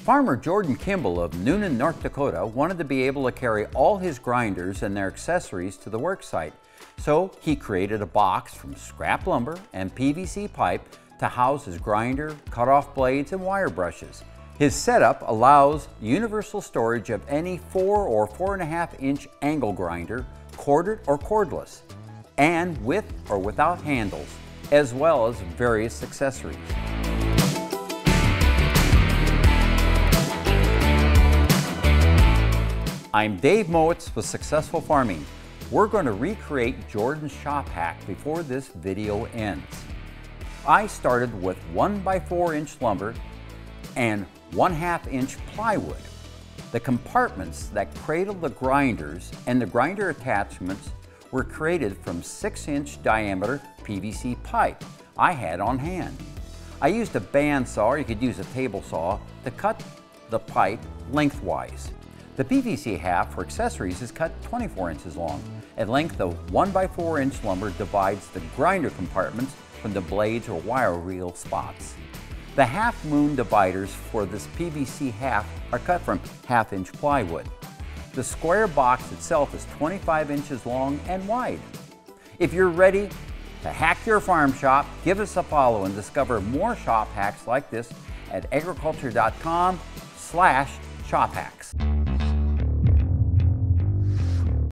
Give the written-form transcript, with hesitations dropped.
Farmer Jordan Kimball of Noonan, North Dakota wanted to be able to carry all his grinders and their accessories to the worksite. So he created a box from scrap lumber and PVC pipe to house his grinder, cut-off blades, and wire brushes. His setup allows universal storage of any 4 or 4.5 inch angle grinder, corded or cordless, and with or without handles, as well as various accessories. I'm Dave Mowitz with Successful Farming. We're going to recreate Jordan's shop hack before this video ends. I started with 1x4 inch lumber and 1/2 inch plywood. The compartments that cradle the grinders and the grinder attachments were created from 6-inch diameter PVC pipe I had on hand. I used a bandsaw, or you could use a table saw, to cut the pipe lengthwise. The PVC half for accessories is cut 24 inches long. At length, the 1x4 inch lumber divides the grinder compartments from the blades or wire reel spots. The half moon dividers for this PVC half are cut from 1/2 inch plywood. The square box itself is 25 inches long and wide. If you're ready to hack your farm shop, give us a follow and discover more shop hacks like this at agriculture.com/shop hacks.